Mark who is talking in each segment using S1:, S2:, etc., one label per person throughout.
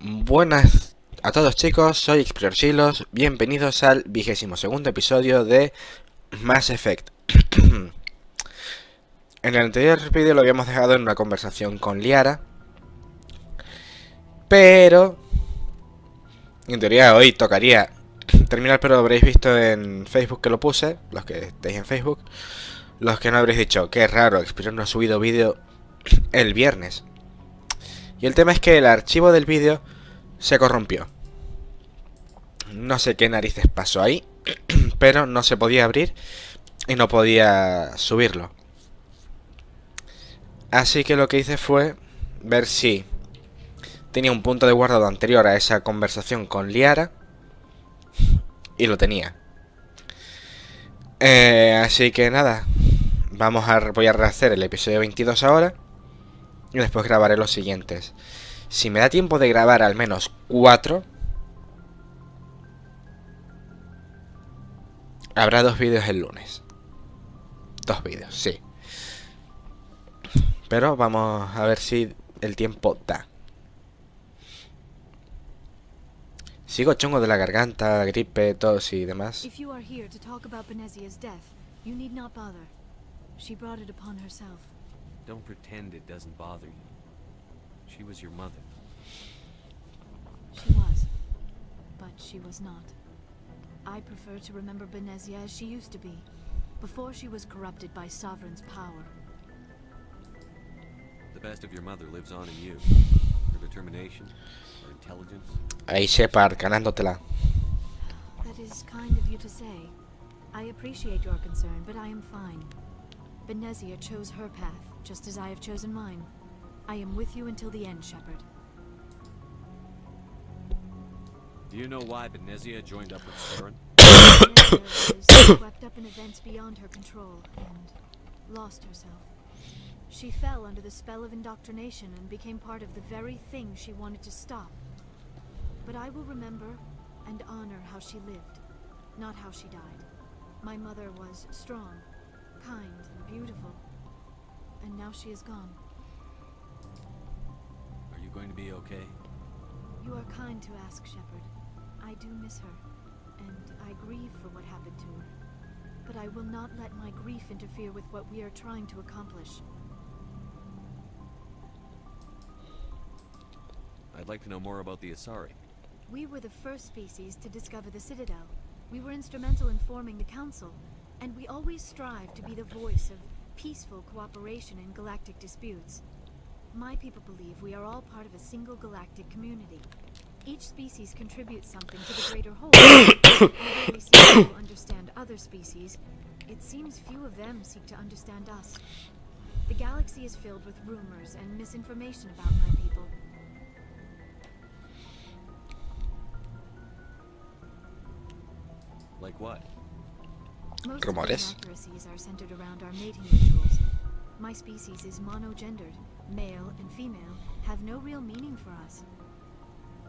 S1: Buenas a todos chicos, soy episodio, bienvenidos al 22º episodio de Mass Effect. En el anterior vídeo lo habíamos dejado en una conversación con Liara, pero en teoría hoy tocaría terminar, pero habréis visto en Facebook que lo puse, los que estéis en Facebook, los que no habréis dicho, qué raro, Experior no ha subido vídeo el viernes. Y el tema es que el archivo del vídeo se corrompió. No sé qué narices pasó ahí, pero no se podía abrir y no podía subirlo. Así que lo que hice fue ver si tenía un punto de guardado anterior a esa conversación con Liara, y lo tenía. Así que nada, voy a rehacer el episodio 22 ahora y después grabaré los siguientes. Si me da tiempo de grabar al menos 4, habrá 2 vídeos el lunes. 2 vídeos, sí. Pero vamos a ver si el tiempo da. Sigo chungo de la garganta, gripe, tos y demás.
S2: If you are here to talk about Benezia's death, you need not bother. She brought it upon herself.
S3: Don't pretend it doesn't bother you. She was your mother.
S2: She was, but she was not. I prefer to remember Benezia as she used to be, before she was corrupted by Sovereign's power.
S3: The best of your mother lives on in you. Her determination, her intelligence.
S1: Ahí Shepard, ganándotela.
S2: That is kind of you to say. I appreciate your concern, but I am fine. Benezia chose her path, just as I have chosen mine. I am with you until the end, Shepard.
S3: Do you know why Benezia joined up with Saren?
S2: Benezia was swept up in events beyond her control and lost herself. She fell under the spell of indoctrination and became part of the very thing she wanted to stop. But I will remember and honor how she lived, not how she died. My mother was strong, kind, and beautiful. And now she is gone.
S3: Are you going to be okay?
S2: You are kind to ask, Shepard. I do miss her, and I grieve for what happened to her. But I will not let my grief interfere with what we are trying to accomplish.
S3: I'd like to know more about the Asari.
S2: We were the first species to discover the Citadel. We were instrumental in forming the Council, and we always strive to be the voice of peaceful cooperation in galactic disputes. My people believe we are all part of a single galactic community. Each species contributes something to the greater whole. Although we seem to understand other species, it seems few of them seek to understand us. The galaxy is filled with rumors and misinformation about my people.
S3: Like what?
S2: Most
S1: Rumores.
S2: of the inaccuracies are centered around our mating rituals. My species is monogendered. Male and female have no real meaning for us.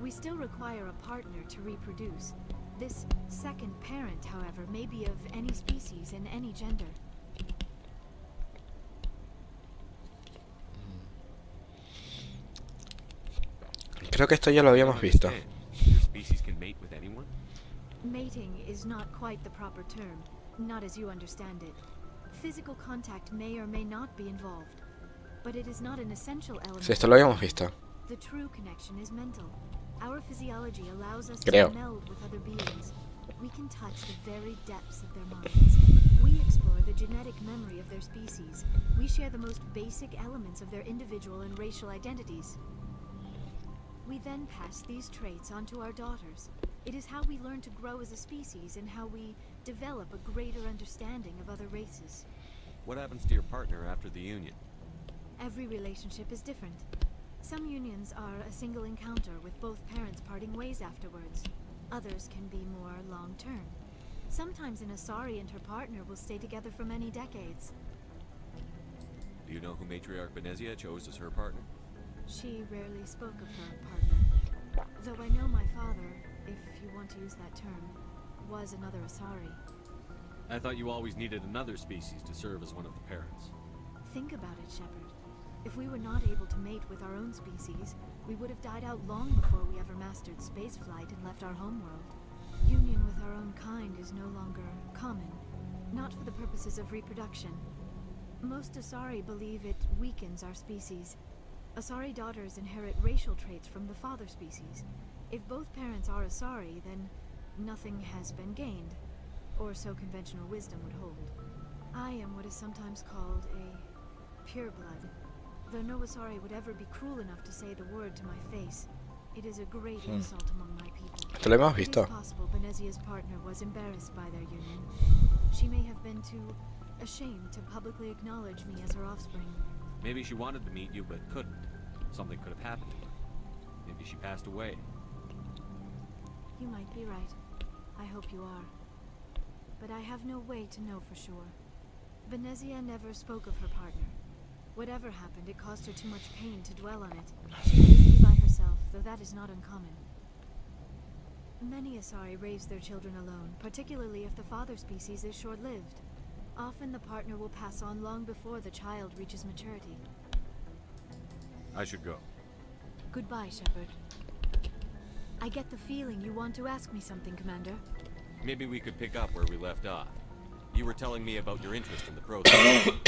S2: We still require a partner to reproduce. This second parent, however, may be of any species and any gender.
S1: Creo que esto ya lo habíamos visto.
S3: Your species can mate with anyone?
S2: Mating is not quite the proper term, not as you understand it. Physical contact may or may not be involved, but it is not an essential element.
S1: Sí, esto lo habíamos visto.
S2: The true connection is mental. Our physiology allows us
S1: Creo.
S2: to meld with other beings. We can touch the very depths of their minds. We explore the genetic memory of their species. We share the most basic elements of their individual and racial identities. We then pass these traits on to our daughters. It is how we learn to grow as a species and how we develop a greater understanding of other races.
S3: What happens to your partner after the union?
S2: Every relationship is different. Some unions are a single encounter with both parents parting ways afterwards. Others can be more long-term. Sometimes an Asari and her partner will stay together for many decades.
S3: Do you know who Matriarch Benezia chose as her partner?
S2: She rarely spoke of her partner. Though I know my father, if you want to use that term, was another Asari.
S3: I thought you always needed another species to serve as one of the parents.
S2: Think about it, Shepard. If we were not able to mate with our own species, we would have died out long before we ever mastered spaceflight and left our homeworld. Union with our own kind is no longer common, not for the purposes of reproduction. Most Asari believe it weakens our species. Asari daughters inherit racial traits from the father species. If both parents are Asari, then nothing has been gained, or so conventional wisdom would hold. I am what is sometimes called a pureblood. Though no Asari would ever be cruel enough to say the word to my face, it is a great insult among my people.
S1: Esto lo hemos
S2: It is
S1: visto.
S2: possible Benezia's partner was embarrassed by their union. She may have been too ashamed to publicly acknowledge me as her offspring.
S3: Maybe she wanted to meet you but couldn't. Something could have happened to her. Maybe she passed away.
S2: You might be right. I hope you are. But I have no way to know for sure. Benezia never spoke of her partner. Whatever happened, it caused her too much pain to dwell on it. She raised me by herself, though that is not uncommon. Many Asari raise their children alone, particularly if the father species is short-lived. Often the partner will pass on long before the child reaches maturity.
S3: I should go.
S2: Goodbye, Shepard. I get the feeling you want to ask me something, Commander.
S3: Maybe we could pick up where we left off. You were telling me about your interest in the protein.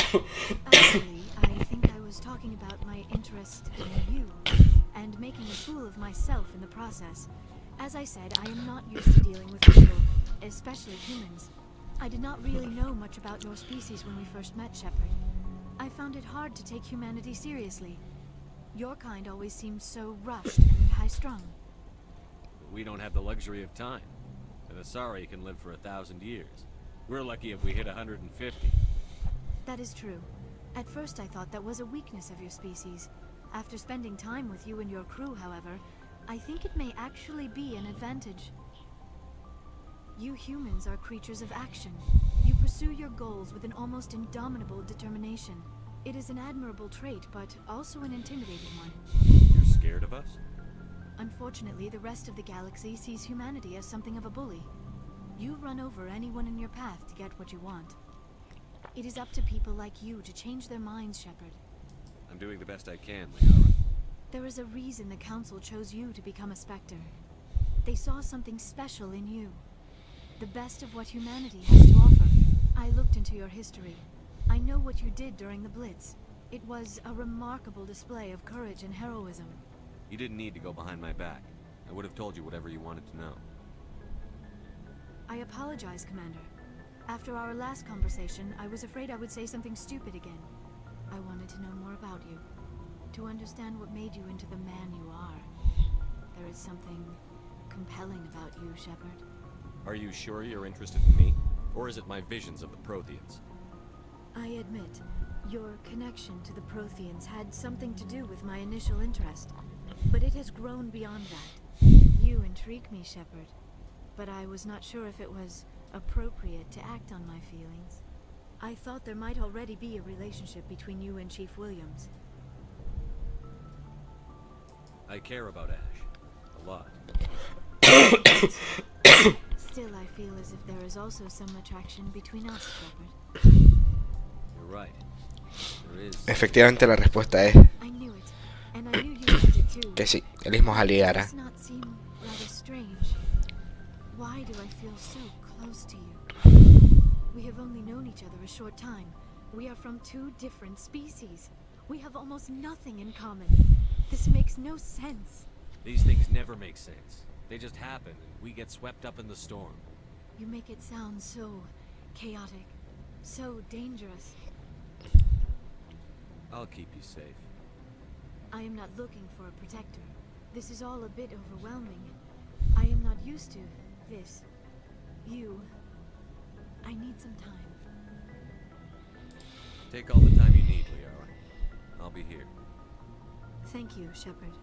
S2: Actually, I think I was talking about my interest in you, and making a fool of myself in the process. As I said, I am not used to dealing with people, especially humans. I did not really know much about your species when we first met, Shepard. I found it hard to take humanity seriously. Your kind always seemed so rushed and high-strung.
S3: We don't have the luxury of time. An Asari can live for 1,000 years. We're lucky if we hit 150.
S2: That is true. At first I thought that was a weakness of your species. After spending time with you and your crew, however, I think it may actually be an advantage. You humans are creatures of action. You pursue your goals with an almost indomitable determination. It is an admirable trait, but also an intimidating one.
S3: You're scared of us?
S2: Unfortunately, the rest of the galaxy sees humanity as something of a bully. You run over anyone in your path to get what you want. It is up to people like you to change their minds, Shepard.
S3: I'm doing the best I can, Liara.
S2: There is a reason the Council chose you to become a Spectre. They saw something special in you. The best of what humanity has to offer. I looked into your history. I know what you did during the Blitz. It was a remarkable display of courage and heroism.
S3: You didn't need to go behind my back. I would have told you whatever you wanted to know.
S2: I apologize, Commander. After our last conversation, I was afraid I would say something stupid again. I wanted to know more about you. To understand what made you into the man you are. There is something compelling about you, Shepard.
S3: Are you sure you're interested in me? Or is it my visions of the Protheans?
S2: I admit, your connection to the Protheans had something to do with my initial interest. But it has grown beyond that. You intrigue me, Shepard. But I was not sure if it was appropriate to act on my feelings. I thought there might already be a relationship between you and Chief Williams.
S3: I care about Ash. A lot.
S2: Still, I feel as if there is also some attraction between us, Shepard.
S3: You're right. There is.
S1: Efectivamente la respuesta es
S2: I knew it, and I knew you did it too.
S1: que sí, elegimos a Liara.
S2: Does not seem rather strange. Why do I feel so close to you? We have only known each other a short time. We are from two different species. We have almost nothing in common. This makes no sense.
S3: These things never make sense. They just happen, and we get swept up in the storm.
S2: You make it sound so chaotic, so dangerous.
S3: I'll keep you safe.
S2: I am not looking for a protector. This is all a bit overwhelming. I am not used to this. You. I need some time.
S3: Take all the time you need, Liara. I'll be here.
S2: Thank you, Shepard.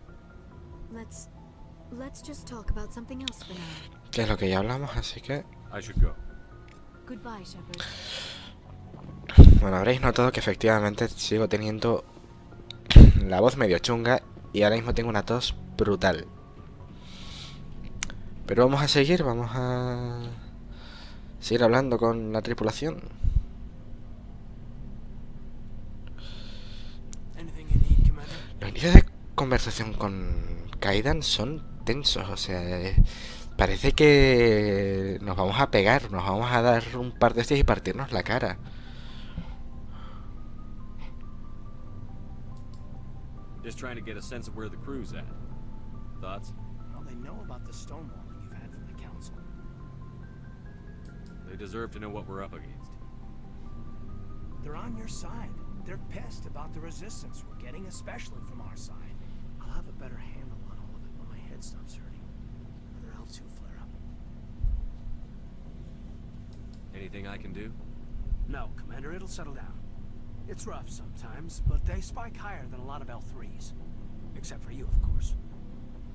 S2: Let's just talk about something else for now.
S1: Que es lo que ya hablamos, así que...
S3: I should go.
S2: Goodbye, Shepard.
S1: Bueno, habréis notado que efectivamente sigo teniendo la voz medio chunga y ahora mismo tengo una tos brutal. Pero vamos a seguir hablando con la tripulación.
S4: Anything you need?
S1: inicios de conversación con Kaidan son tensos, o sea, parece que nos vamos a pegar, nos vamos a dar un par de hostias y partirnos la cara.
S3: Just trying to get a sense of where the crew's at. Thoughts?
S4: Well, they know about the stonewalling you've had from the council.
S3: They deserve to know what we're up against.
S4: They're on your side. They're pissed about the resistance we're getting, especially from our side. I'll have a better handle on all of it when my head stops hurting. Another L2 flare-up.
S3: Anything I can do?
S4: No, Commander, it'll settle down. It's rough sometimes, but they spike higher than a lot of L3s. Except for you, of course.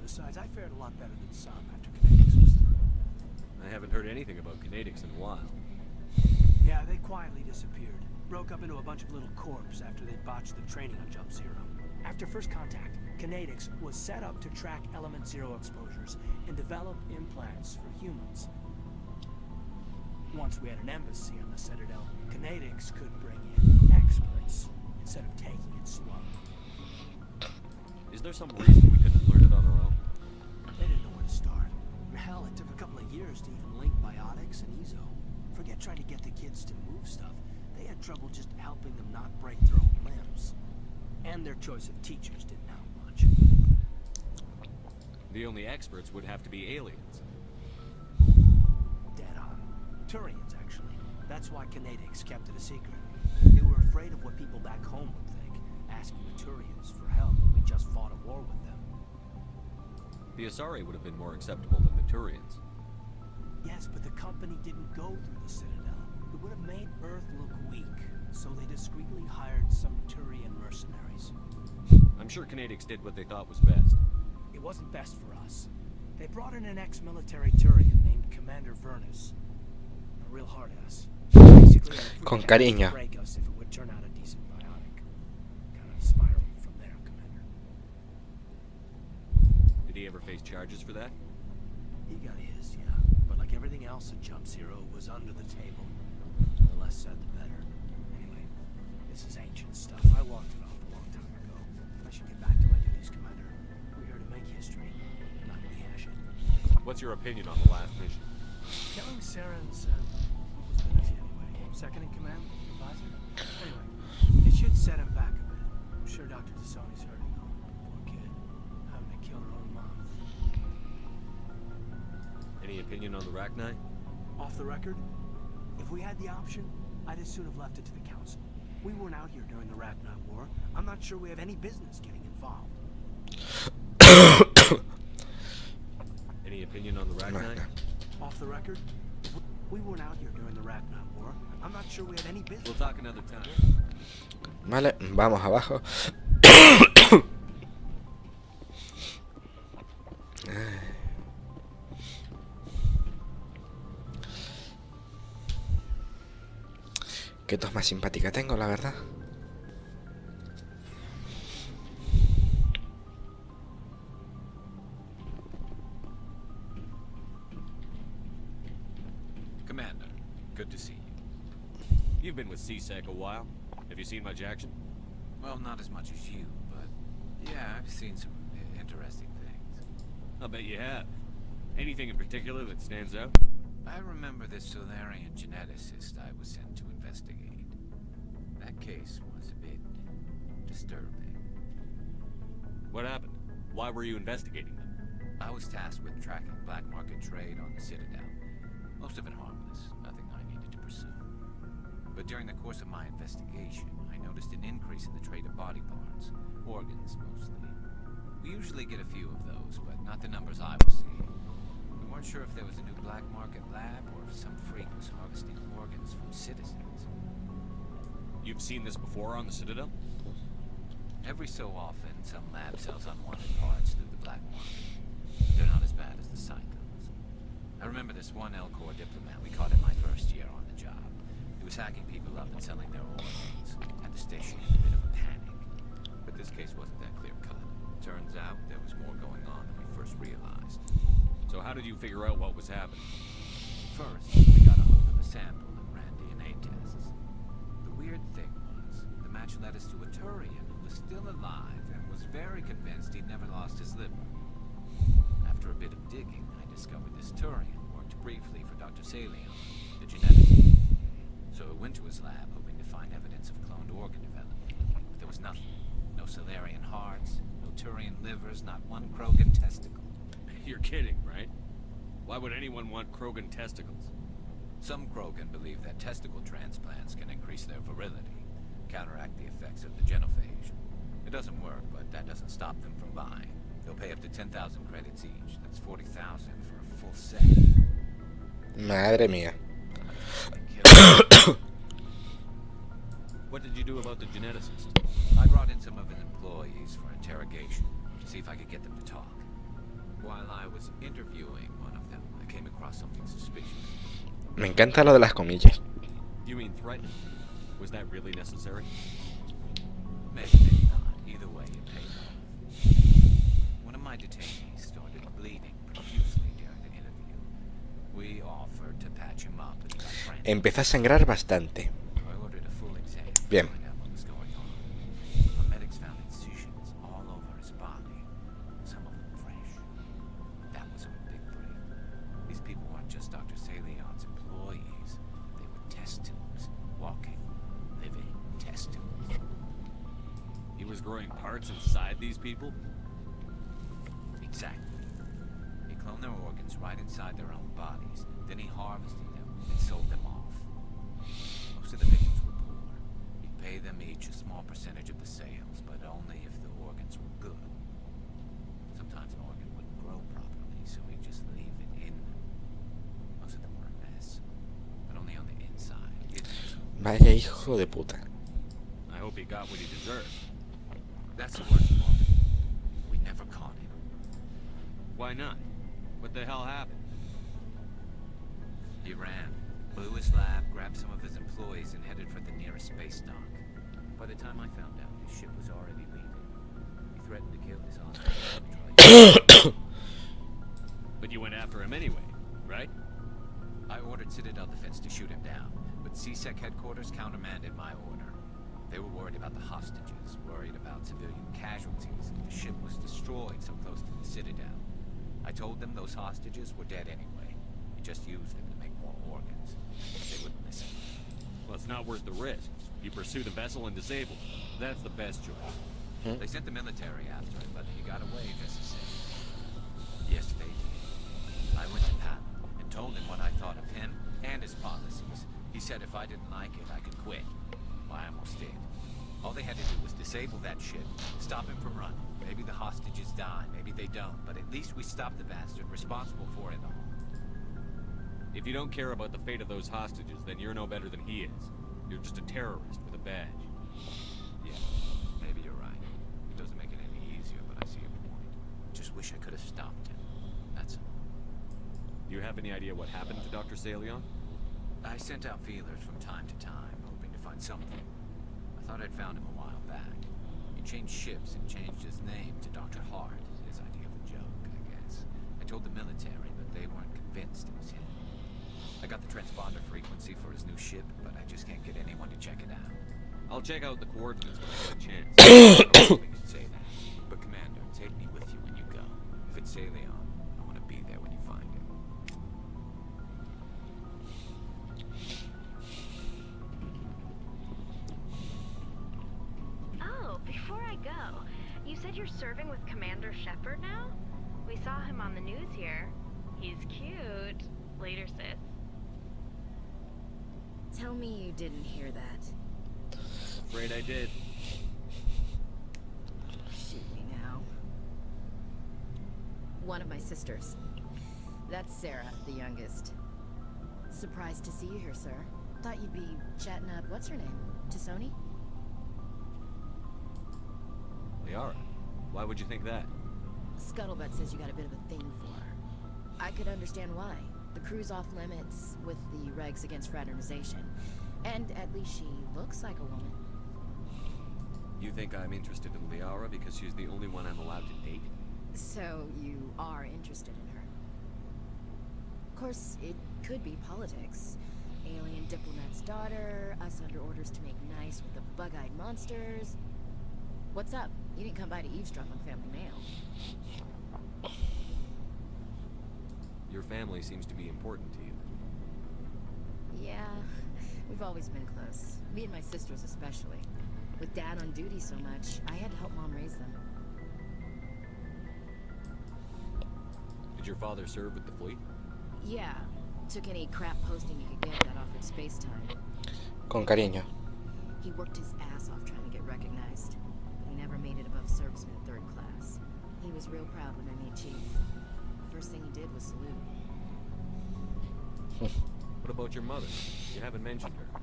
S4: Besides, I fared a lot better than some after Kinetics was through.
S3: I haven't heard anything about Kinetics in a while.
S4: Yeah, they quietly disappeared. Broke up into a bunch of little corps after they botched the training on Jump Zero. After first contact, Kinetics was set up to track Element Zero exposures and develop implants for humans. Once we had an embassy on the Citadel, Kinetics could bring in experts instead of taking it slow.
S3: Is there some reason we couldn't learn it on our own?
S4: They didn't know where to start. Hell, it took a couple of years to even link biotics and EZO. Forget trying to get the kids to move stuff. They had trouble just helping them not break their own limbs. And their choice of teachers didn't help much.
S3: The only experts would have to be aliens.
S4: Dead on. Turians, actually. That's why Kinetics kept it a secret. They were afraid of what people back home would think, asking the Turians for help when we just fought a war with them.
S3: The Asari would have been more acceptable than the Turians.
S4: Yes, but the company didn't go through the Citadel. It would have made Earth look weak, so they discreetly hired some Turian mercenaries.
S3: I'm sure Kinetics did what they thought was best.
S4: It wasn't best for us. They brought in an ex-military Turian named Commander Vernus. A real hard-ass. Basically,
S1: Con cariño.
S4: break us if it would turn out a decent biotic. Kind of spiraled from there, Commander.
S3: Did he ever face charges for that?
S4: He got his, yeah. But like everything else at Jump Zero, it was under the table. The less said, the better. Anyway, this is ancient stuff. I walked it off a long time ago. I should get back to my duties, Commander. We're here to make history, not rehash it.
S3: What's your opinion on the last mission?
S4: Killing Saren's, what was the mission anyway? Second in command? Advisor? Anyway, it should set him back a bit. I'm sure Dr. Tassoni's hurting though. Poor kid. Having to kill her own mom.
S3: Any opinion on the Rachni?
S4: Off the record? If we had the option, I'd as soon have left it to the Council. We weren't out here during the Rachni War. I'm not sure we have any business getting involved.
S3: Any opinion on the Rachni?
S4: Off the record? We weren't out here during the Rachni War. I'm not sure we have any business.
S3: We'll talk another time.
S1: Vale, vamos abajo. Qué tos más simpática tengo, la verdad.
S5: Commander, good to see you.
S3: You've been with CSEC a while. Have you seen much action?
S5: Well, not as much as you, but yeah, I've seen some interesting things.
S3: I'll bet you have. Anything in particular that stands out?
S5: I remember this Solarian geneticist I was sent to investigate. That case was a bit disturbing.
S3: What happened? Why were you investigating them?
S5: I was tasked with tracking black market trade on the Citadel. Most of it harmless, nothing I needed to pursue. But during the course of my investigation, I noticed an increase in the trade of body parts, organs mostly. We usually get a few of those, but not the numbers I was seeing. We weren't sure if there was a new black market lab or if some freak was harvesting organs from citizens.
S3: You've seen this before on the Citadel?
S5: Every so often, some lab sells unwanted parts through the black market. They're not as bad as the Psychos. I remember this one L-Corps diplomat we caught in my first year on the job. He was hacking people up and selling their organs. Had the station in a bit of a panic. But this case wasn't that clear-cut. Turns out there was more going on than we first realized.
S3: So how did you figure out what was happening?
S5: First, we got a hold of a sample and ran DNA tests. The weird thing was, the match led us to a Turian who was still alive and was was very convinced he'd never lost his liver. After a bit of digging, I discovered this Turian worked briefly for Dr. Salion, the geneticist. So I went to his lab hoping to find evidence of cloned organ development. But there was nothing. No Salarian hearts, no Turian livers, not one Krogan testicle.
S3: You're kidding, right? Why would anyone want Krogan testicles?
S5: Some Krogan believe that testicle transplants can increase their virility, counteract the effects of the genophage. It doesn't work, but that doesn't stop them from buying. They'll pay up to 10,000 credits each. That's 40,000 for a full set.
S1: Madre mía.
S3: What did you do about the geneticist?
S5: I brought in some of his employees for interrogation, to see if I could get them to talk. While I was interviewing one of them, I came across something suspicious.
S1: Me encanta lo de las comillas.
S3: You mean threatening? Was that really necessary?
S5: Maybe, maybe not. Either way, it paid off. One of my detainees started bleeding profusely during the interview. We offered to patch him up, but he got frantic.
S1: Empezó a sangrar bastante.
S5: I ordered a full exam to
S1: Bien.
S5: find out what was going on. Our medics found incisions all over his body, some of them fresh. That was a big break. These people weren't just Dr. Salion's employees. They were test tubes, walking, living test tubes.
S3: He was growing parts inside these people?
S5: Exactly. He cloned their organs right inside their own bodies. Then he harvested them and sold them off. Most of the victims were poor. He'd pay them each a small percentage of the sales, but only if the organs were good. Sometimes an organ wouldn't grow properly, so he'd just leave it in them. Most of them were a mess, but only on the inside.
S1: Vaya hijo de puta.
S3: I hope he got what he deserved.
S5: That's the worst part. We never caught him.
S3: Why not? What the hell happened?
S5: He ran, blew his lab, grabbed some of his employees, and headed for the nearest space dock. By the time I found out, his ship was already leaving. He threatened to kill his hostages.
S3: But you went after him anyway, right?
S5: I ordered Citadel Defense to shoot him down, but CSEC headquarters countermanded my order. They were worried about the hostages, worried about civilian casualties. The ship was destroyed so close to the Citadel. I told them those hostages were dead anyway. We just used them to make more organs. They wouldn't listen.
S3: Well, it's not worth the risk. You pursue the vessel and disable it. That's the best choice.
S5: They sent the military after him, but he got away just the same. Yes, they did. I went to Pat and told him what I thought of him and his policies. He said if I didn't like it, I could quit. Well, I almost did. All they had to do was disable that ship, stop him from running. Maybe the hostages die, maybe they don't, but at least we stopped the bastard responsible for it all.
S3: If you don't care about the fate of those hostages, then you're no better than he is. You're just a terrorist with a badge.
S5: Yeah, maybe you're right. It doesn't make it any easier, but I see your point. Just wish I could have stopped him. That's all.
S3: Do you have any idea what happened to Dr. Salion?
S5: I sent out feelers from time to time, hoping to find something. I thought I'd found him a while back. He changed ships and changed his name to Dr. Hart, his idea of a joke, I guess. I told the military, but they weren't convinced it was him. I got the transponder frequency for his new ship, but I just can't get anyone to check it out.
S3: I'll check out the coordinates when I get a chance.
S5: We could say that. But Commander, take me with you when you go. If it's Salion, I want to be there when you find him.
S6: Oh, before I go, you said you're serving with Commander Shepard now? We saw him on the news here. He's cute. Later, sis.
S7: Tell me you didn't hear that.
S3: Afraid I did.
S7: Shoot me now. One of my sisters. That's Sarah, the youngest. Surprised to see you here, sir. Thought you'd be chatting up, what's her name? Tisoni?
S3: Liara, why would you think that?
S7: Scuttlebutt says you got a bit of a thing for her. I could understand why. The crew's off limits with the regs against fraternization. And at least she looks like a woman.
S3: You think I'm interested in Liara because she's the only one I'm allowed to date?
S7: So you are interested in her. Of course, it could be politics. Alien diplomat's daughter, us under orders to make nice with the bug-eyed monsters. What's up? You didn't come by to eavesdrop on family mail.
S3: Your family seems to be important to you.
S7: Yeah, we've always been close. Me and my sisters especially. With Dad on duty so much, I had to help Mom raise them.
S3: Did your father serve with the fleet?
S7: Yeah, took any crap posting you could get that offered space time.
S1: Con cariño.
S7: He worked his ass off trying to get recognized, but he never made it above serviceman 3rd class. He was real proud when I made chief. First thing he did was salute.
S3: What about your mother? You haven't mentioned her.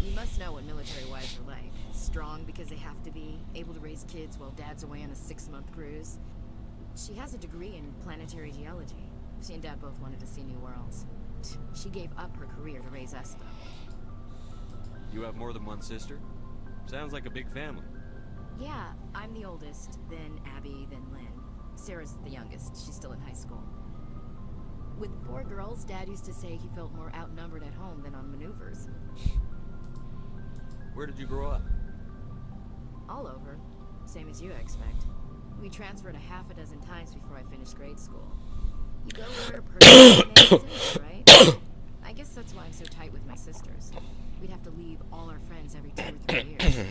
S7: You must know what military wives are like. Strong because they have to be, able to raise kids while Dad's away on a 6-month cruise. She has a degree in planetary geology. She and Dad both wanted to see new worlds. She gave up her career to raise us, though.
S3: You have more than one sister? Sounds like a big family.
S7: Yeah, I'm the oldest, then Abby, then Lynn. Sarah's the youngest. She's still in high school. With 4 girls, Dad used to say he felt more outnumbered at home than on maneuvers.
S3: Where did you grow up?
S7: All over. Same as you expect. We transferred a half a dozen times before I finished grade school. You go where a person is, right? I guess that's why I'm so tight with my sisters. We'd have to leave all our friends every 2 or 3 years.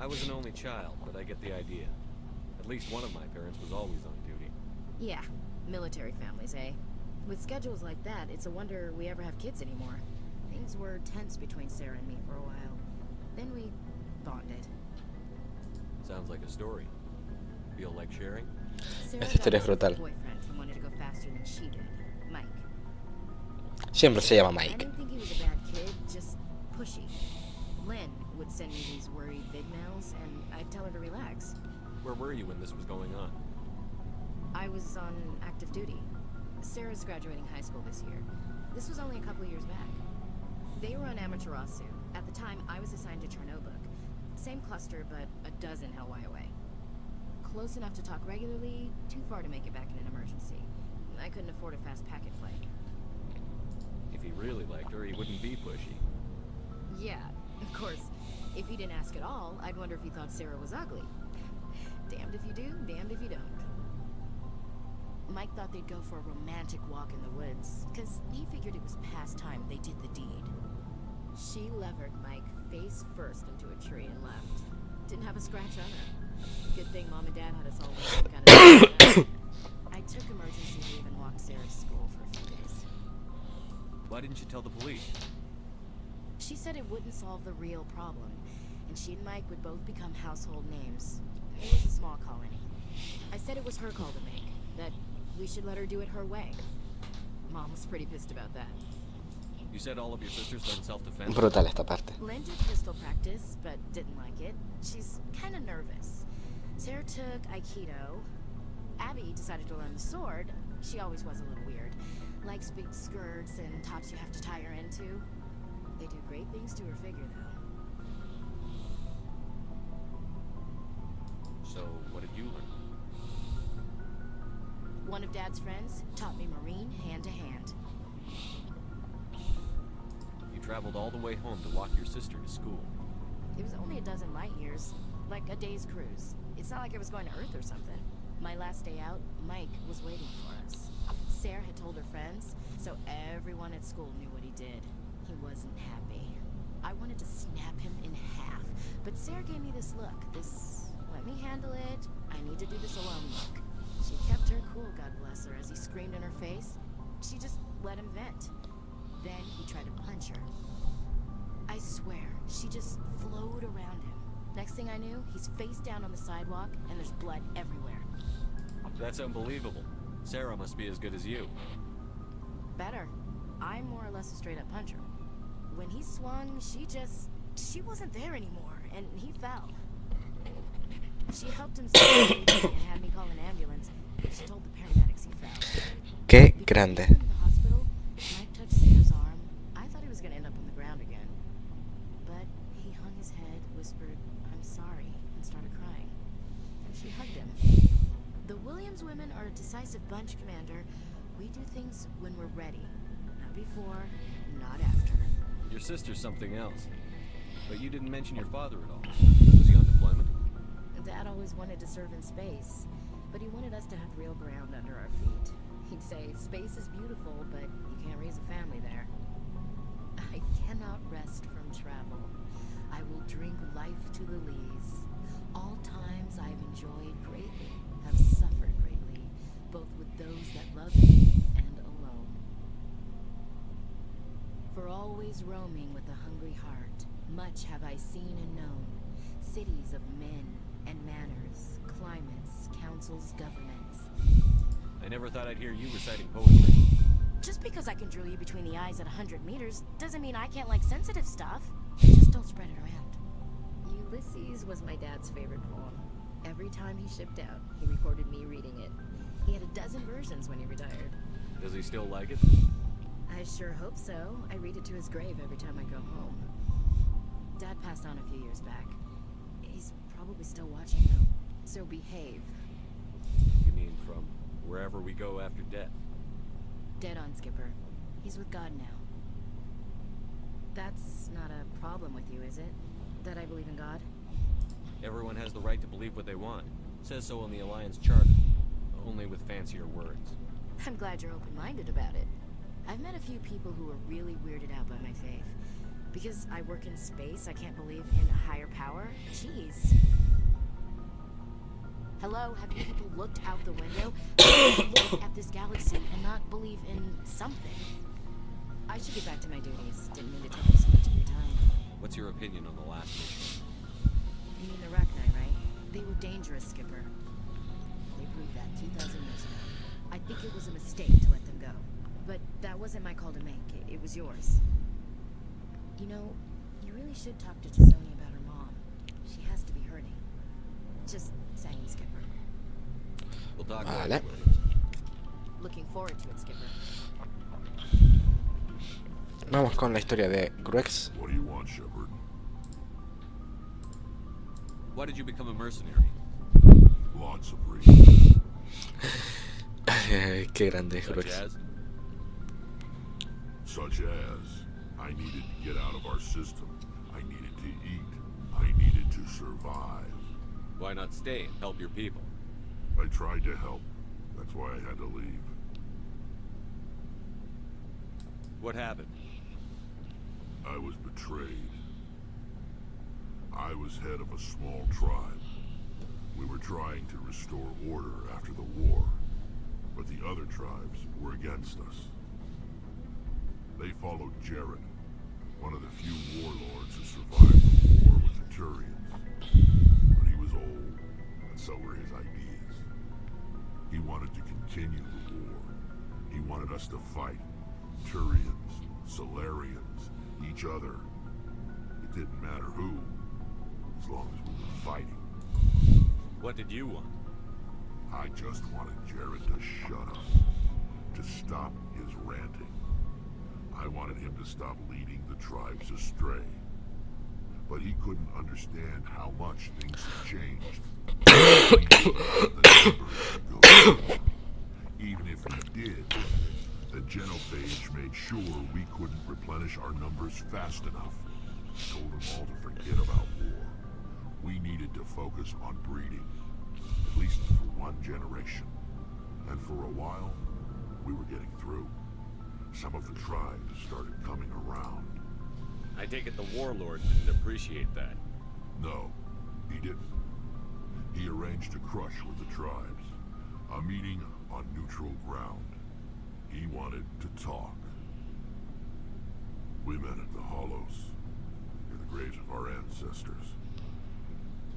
S3: I was an only child, but I get the idea. At least one of my parents was always on duty.
S7: Yeah, military families, eh? With schedules like that, it's a wonder we ever have kids anymore. Things were tense between Sarah and me for a while. Then we bonded.
S3: Sounds like a story. Feel like sharing?
S7: Sarah
S1: Esta historia es
S7: got a
S1: brutal.
S7: boyfriend who wanted to go faster than she did, Mike.
S1: Siempre se llama
S7: I
S1: Mike.
S7: didn't think he was a bad kid, just pushy. Lynn would send me these worried vid mails, and I'd tell her to relax.
S3: Where were you when this was going on?
S7: I was on active duty. Sarah's graduating high school this year. This was only a couple years back. They were on Amaterasu. At the time, I was assigned to Chernobyl. Same cluster, but a dozen Hellway away. Close enough to talk regularly, too far to make it back in an emergency. I couldn't afford a fast packet flight.
S3: If he really liked her, he wouldn't be pushy.
S7: Yeah, of course. If he didn't ask at all, I'd wonder if he thought Sarah was ugly. Damned if you do, damned if you don't. Mike thought they'd go for a romantic walk in the woods, because he figured it was past time they did the deed. She levered Mike face first into a tree and left. Didn't have a scratch on her. Good thing Mom and Dad had us all working kind of. I took emergency leave and walked Sarah to school for a few days.
S3: Why didn't you tell the police?
S7: She said it wouldn't solve the real problem, and she and Mike would both become household names. It was a small colony. I said it was her call to make, that we should let her do it her way. Mom was pretty pissed about that.
S3: You said all of your sisters done self-defense?
S1: Brutal esta parte.
S7: Lynn did pistol practice, but didn't like it. She's kind of nervous. Sarah took Aikido. Abby decided to learn the sword. She always was a little weird. Likes big skirts and tops you have to tie her into. They do great things to her figure, though.
S3: So, what did you learn?
S7: One of Dad's friends taught me Marine hand to hand.
S3: You traveled all the way home to walk your sister to school.
S7: It was only a dozen light years, like a day's cruise. It's not like I was going to Earth or something. My last day out, Mike was waiting for us. Sarah had told her friends, so everyone at school knew what he did. He wasn't happy. I wanted to snap him in half, but Sarah gave me this look, this let me handle it, I need to do this alone look. She kept her cool, God bless her, as he screamed in her face. She just let him vent. Then he tried to punch her. I swear, she just flowed around him. Next thing I knew, he's face down on the sidewalk, and there's blood everywhere.
S3: That's unbelievable. Sarah must be as good as you.
S7: Better. I'm more or less a straight-up puncher. When he swung, she wasn't there anymore, and he fell. She helped him and had me call an ambulance. She told the paramedics he fell.
S1: Qué
S7: Before
S1: grande.
S7: he took him to the hospital, Mike touched Sarah's arm. I thought he was gonna end up on the ground again. But he hung his head, whispered, "I'm sorry," and started crying. And she hugged him. The Williams women are a decisive bunch, Commander. We do things when we're ready. Not before, not after.
S3: Your sister's something else. But you didn't mention your father at all. Was he on deployment?
S7: Dad always wanted to serve in space, but he wanted us to have real ground under our feet. He'd say, space is beautiful, but you can't raise a family there. I cannot rest from travel. I will drink life to the lees. All times I've enjoyed greatly, have suffered greatly, both with those that love me and alone. For always roaming with a hungry heart, much have I seen and known, cities of men and manners, climates, councils, governments.
S3: I never thought I'd hear you reciting poetry.
S7: Just because I can drill you between the eyes at 100 meters doesn't mean I can't like sensitive stuff. Just don't spread it around. Ulysses was my dad's favorite poem. Every time he shipped out, he recorded me reading it. He had a dozen versions when he retired.
S3: Does he still like it?
S7: I sure hope so. I read it to his grave every time I go home. Dad passed on a few years back. He's probably still watching though, so behave.
S3: You mean from wherever we go after death?
S7: Dead on, Skipper. He's with God now. That's not a problem with you, is it? That I believe in God?
S3: Everyone has the right to believe what they want. Says so in the Alliance Charter. Only with fancier words.
S7: I'm glad you're open-minded about it. I've met a few people who are really weirded out by my faith. Because I work in space, I can't believe in a higher power? Jeez. Hello, have you people looked out the window? Look at this galaxy and not believe in something? I should get back to my duties. Didn't mean to take up so much of your time.
S3: What's your opinion on the last mission?
S7: You mean the Rachni, right? They were dangerous, Skipper. They proved that 2,000 years ago. I think it was a mistake to let them go. But that wasn't my call to make. It was yours. You know, you really should talk to Sony about her mom. She has to be hurting. Just saying, Skipper.
S3: We'll talk
S1: Vale.
S3: later.
S7: Looking forward to it, Skipper.
S1: Vamos con la historia de Gruex.
S8: What do you want, Shepard?
S3: Why did you become a mercenary?
S8: Lots of reasons.
S1: Qué grande es
S3: Such
S1: Gruex.
S3: as?
S8: Such as, I needed to get out of our system. I needed to eat. I needed to survive.
S3: Why not stay and help your people?
S8: I tried to help. That's why I had to leave.
S3: What happened?
S8: I was betrayed. I was head of a small tribe. We were trying to restore order after the war, but the other tribes were against us. They followed Jared, one of the few warlords who survived the war with the Turians. But he was old, and so were his ideas. He wanted to continue the war. He wanted us to fight Turians, Solarians, each other. It didn't matter who, as long as we were fighting.
S3: What did you want?
S8: I just wanted Jared to shut up, to stop his ranting. I wanted him to stop leading the tribes astray. But he couldn't understand how much things had changed. Even if he did, the genophage made sure we couldn't replenish our numbers fast enough. Told them all to forget about war. We needed to focus on breeding, at least for one generation. And for a while, we were getting through. Some of the tribes started coming around.
S3: I take it the warlord didn't appreciate that.
S8: No, he didn't. He arranged a crush with the tribes. A meeting on neutral ground. He wanted to talk. We met at the Hollows, near the graves of our ancestors.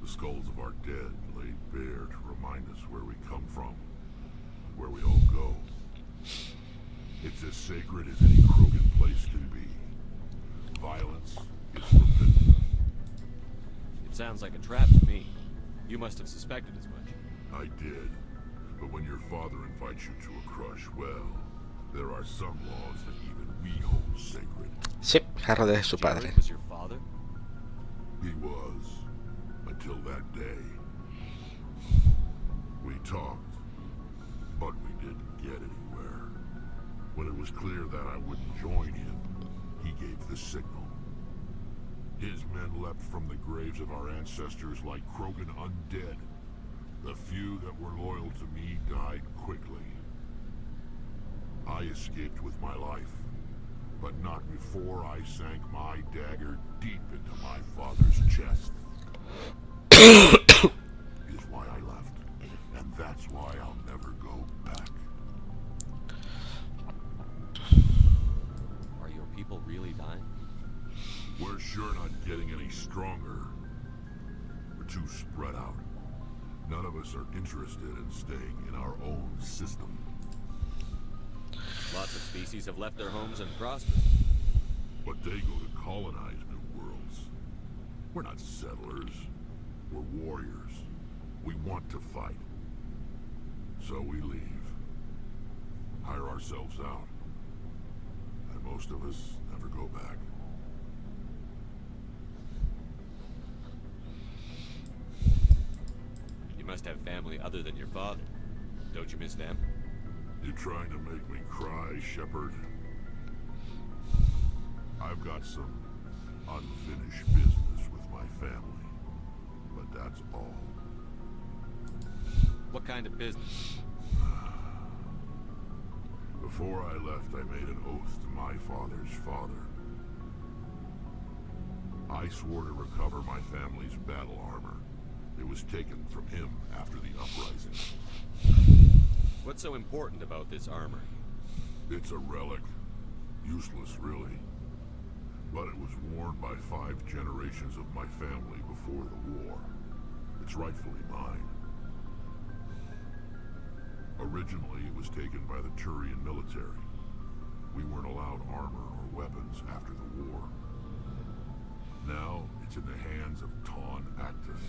S8: The skulls of our dead laid bare to remind us where we come from, where we all go. It's as sacred as any Krogan place can be. Violence is forbidden.
S3: It sounds like a trap to me. You must have suspected as much.
S8: I did. But when your father invites you to a crush, well, there are some laws that even we hold sacred.
S1: Sí, jarro de su padre.
S3: Jared was your father?
S8: He was, until that day. We talked, but we didn't get anywhere. When it was clear that I wouldn't join him, he gave the signal. His men leapt from the graves of our ancestors like Krogan undead. The few that were loyal to me died quickly. I escaped with my life, but not before I sank my dagger deep into my father's chest. Is why I left, and that's why I'll never go back.
S3: Are your people really dying?
S8: We're sure not getting any stronger. We're too spread out. None of us are interested in staying in our own system.
S3: Lots of species have left their homes and prospered.
S8: But they go to colonize new worlds. We're not settlers. We're warriors. We want to fight. So we leave. Hire ourselves out. And most of us never go back.
S3: You must have family other than your father. Don't you miss them?
S8: You trying to make me cry, Shepard? I've got some unfinished business with my family, but that's all.
S3: What kind of business?
S8: Before I left, I made an oath to my father's father. I swore to recover my family's battle armor. It was taken from him after the uprising.
S3: What's so important about this armor?
S8: It's a relic. Useless, really. But it was worn by 5 generations of my family before the war. It's rightfully mine. Originally, it was taken by the Turian military. We weren't allowed armor or weapons after the war. Now, it's in the hands of Ton Actus,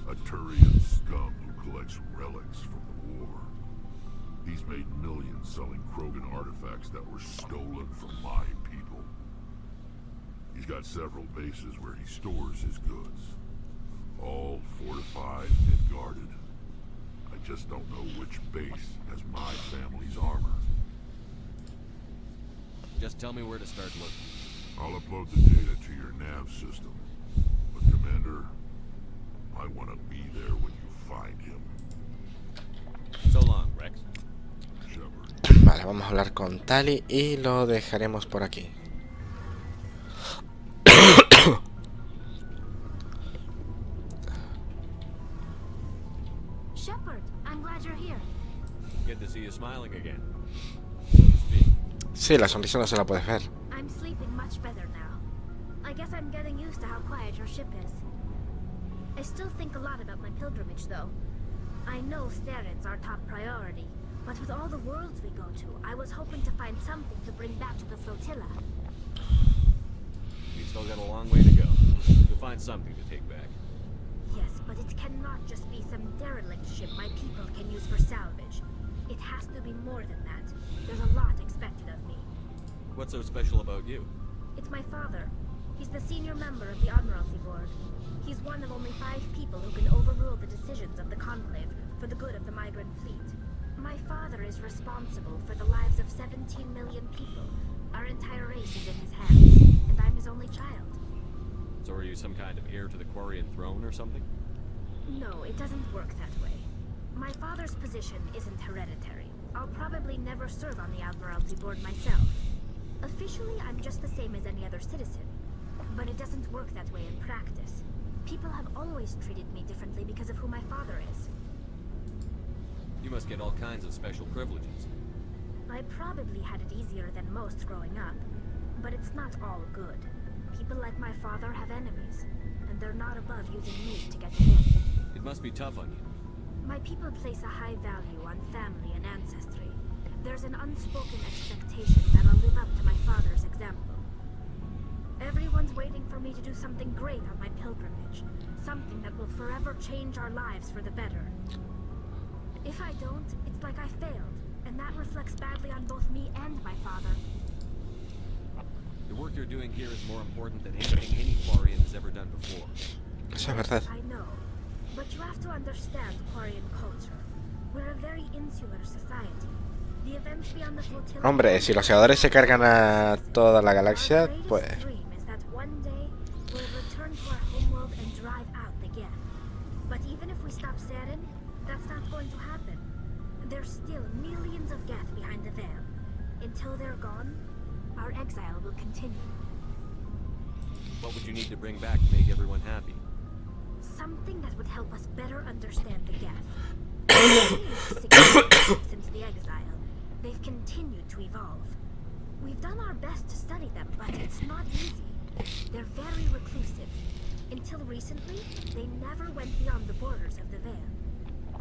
S8: a Turian scum who collects relics from the war. He's made millions selling Krogan artifacts that were stolen from my people. He's got several bases where he stores his goods, all fortified and guarded. I just don't know which base has my family's armor.
S3: Just tell me where to start looking.
S8: I'll upload the data to your nav system. But Commander, I want to be there when you find him.
S3: So long, Rex.
S8: Shepard.
S1: Vale, vamos a hablar con Tali y lo dejaremos por aquí.
S2: Shepard, I'm glad you're here.
S3: Good to see you smiling again.
S1: Sí, la sonrisa no se la puedes ver.
S2: I'm sleeping much better now. I guess I'm getting used to how quiet your ship is. I still think a lot about my pilgrimage, though. I know Theron's our top priority, but with all the worlds we go to, I was hoping to find something to bring back to the flotilla.
S3: We've still got a long way to go. You'll find something to take back.
S2: Yes, but it cannot just be some derelict ship my people can use for salvage. It has to be more than that. There's a lot expected of me.
S3: What's so special about you?
S2: It's my father. He's the senior member of the Admiralty Board. He's one of only 5 people who can overrule the decisions of the Conclave for the good of the migrant fleet. My father is responsible for the lives of 17 million people. Our entire race is in his hands, and I'm his only child.
S3: So are you some kind of heir to the Quarian throne or something?
S2: No, it doesn't work that way. My father's position isn't hereditary. I'll probably never serve on the Admiralty Board myself. Officially, I'm just the same as any other citizen. But it doesn't work that way in practice. People have always treated me differently because of who my father is.
S3: You must get all kinds of special privileges.
S2: I probably had it easier than most growing up, but it's not all good. People like my father have enemies, and they're not above using me to get them in.
S3: It must be tough on you.
S2: My people place a high value on family and ancestry. There's an unspoken expectation that I'll live up to my father's example. Everyone's waiting for me to do something great on my pilgrimage, something that will forever change our lives for the better. If I don't, it's like I failed, and that reflects badly on both me and my father.
S3: The work you're doing here is more important than anything any Quarian has ever done before.
S1: Eso es verdad.
S2: I know, but you have to understand Quarian culture. We're a very insular society. The events beyond the flotilla.
S1: Hombre, si los segadores se cargan a toda la galaxia,
S2: Our
S1: pues...
S2: greatest dream is that one day we'll
S9: There's still millions of Geth behind the veil. Until they're gone, our exile will continue.
S3: What would you need to bring back to make everyone happy?
S9: Something that would help us better understand the Geth. Since the exile, they've continued to evolve. We've done our best to study them, but it's not easy. They're very reclusive. Until recently, they never went beyond the borders of the Veil.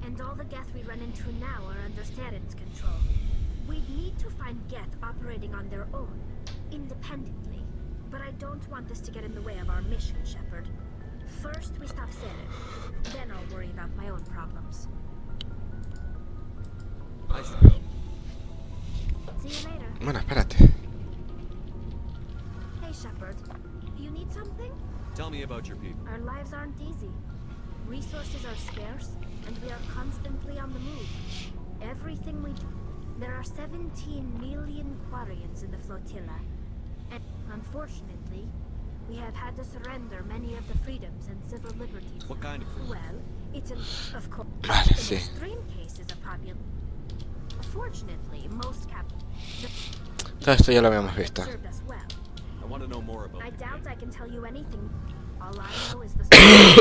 S9: And all the Geth we run into now are under Saren's control. We'd need to find Geth operating on their own, independently. But I don't want this to get in the way of our mission, Shepard. First, we stop Saren. Then I'll worry about my own problems.
S3: I should go.
S9: See you later.
S1: Bueno, espérate.
S9: Hey, Shepard. You need something?
S3: Tell me about your people.
S9: Our lives aren't easy. Resources are scarce, and we are constantly on the move. Everything we do. There are 17 million Quarians in the flotilla. And unfortunately, we have had to surrender many of the freedoms and civil liberties.
S3: What kind of freedom?
S9: Well, it's of course,
S1: Vale,
S9: in
S1: sí.
S9: extreme cases of popular. Fortunately, most
S1: Todo esto ya lo habíamos visto.
S9: served us well.
S3: I want to know more about
S9: I
S3: the
S9: doubt
S3: game.
S9: I can tell you anything. All I know is the story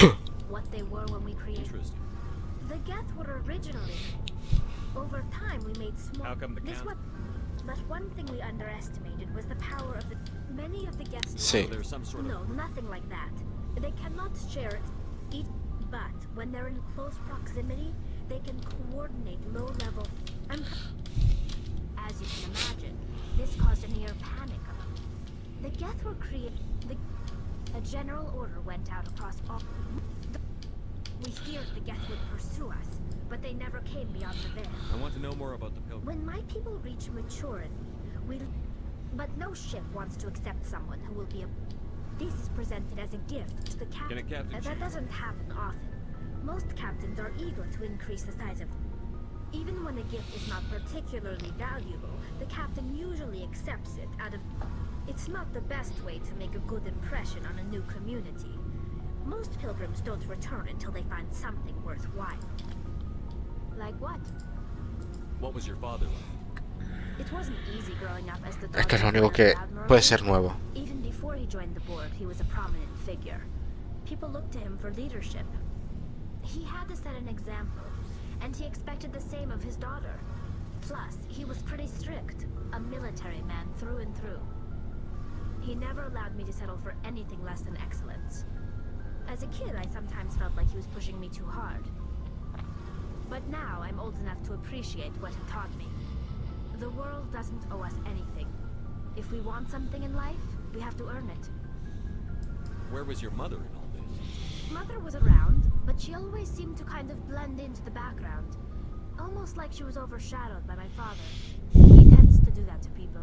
S9: of what they were when we created.
S3: Interesting.
S9: The Geth were originally. Over time, we made small.
S3: How come the
S9: This
S3: count-
S9: one. But one thing we underestimated was the power of the. Many of the Geths.
S1: Sí.
S3: So there's some sort of...
S9: No, nothing like that. They cannot share each. But when they're in close proximity, they can coordinate low-level. As you can imagine, this caused a near panic. The Geth were created. A general order went out across all. We feared the Geth would pursue us, but they never came beyond the veil.
S3: I want to know more about the pilgrim.
S9: When my people reach maturity, but no ship wants to accept someone who will be a. This is presented as a gift to the captain.
S3: Can a captain
S9: That
S3: change?
S9: doesn't happen often. Most captains are eager to increase the size of. Even when a gift is not particularly valuable, the captain usually accepts it out of. It's not the best way to make a good impression on a new community. Most pilgrims don't return until they find something worthwhile. Like what?
S3: What was your father like?
S9: It wasn't easy growing up as the
S1: Es que es lo
S9: daughter
S1: único
S9: of
S1: que
S9: an admiral.
S1: puede ser nuevo.
S9: Even before he joined the board, he was a prominent figure. People looked to him for leadership. He had to set an example, and he expected the same of his daughter. Plus, he was pretty strict, a military man through and through. He never allowed me to settle for anything less than excellence. As a kid, I sometimes felt like he was pushing me too hard. But now I'm old enough to appreciate what he taught me. The world doesn't owe us anything. If we want something in life, we have to earn it.
S3: Where was your mother in all this?
S9: Mother was around, but she always seemed to kind of blend into the background. Almost like she was overshadowed by my father. He tends to do that to people.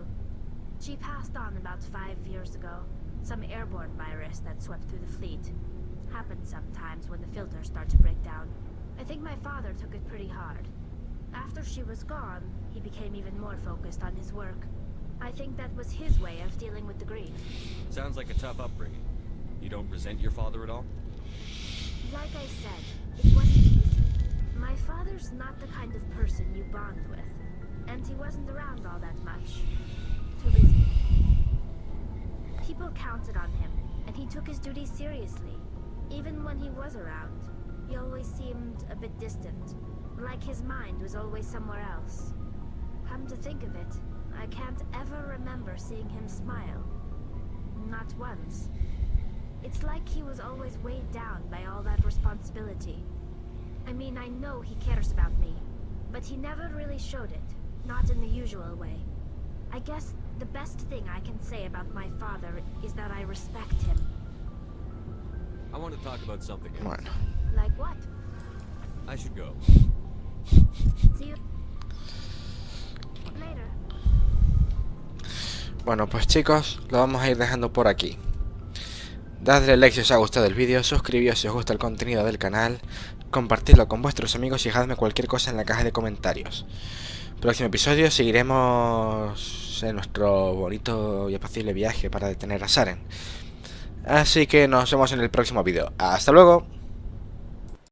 S9: She passed on about 5 years ago. Some airborne virus that swept through the fleet. Happens sometimes when the filters start to break down. I think my father took it pretty hard. After she was gone, he became even more focused on his work. I think that was his way of dealing with the grief.
S3: Sounds like a tough upbringing. You don't resent your father at all?
S9: Like I said, it wasn't easy. My father's not the kind of person you bond with, and he wasn't around all that much. Too busy. People counted on him, and he took his duties seriously. Even when he was around, he always seemed a bit distant, like his mind was always somewhere else. Come to think of it, I can't ever remember seeing him smile. Not once. It's like he was always weighed down by all that responsibility. I mean, I know he cares about me, but he never really showed it, not in the usual way. I guess the best thing I can say about my father is that I respect him.
S3: I want to talk about something else.
S1: Bueno.
S9: Like what?
S3: I should go.
S9: See you later.
S1: Bueno, pues chicos, lo vamos a ir dejando por aquí. Dadle like si os ha gustado el vídeo, suscribíos si os gusta el contenido del canal, compartidlo con vuestros amigos y dejadme cualquier cosa en la caja de comentarios. Próximo episodio seguiremos en nuestro bonito y apacible viaje para detener a Saren. Así que nos vemos en el próximo vídeo. ¡Hasta luego!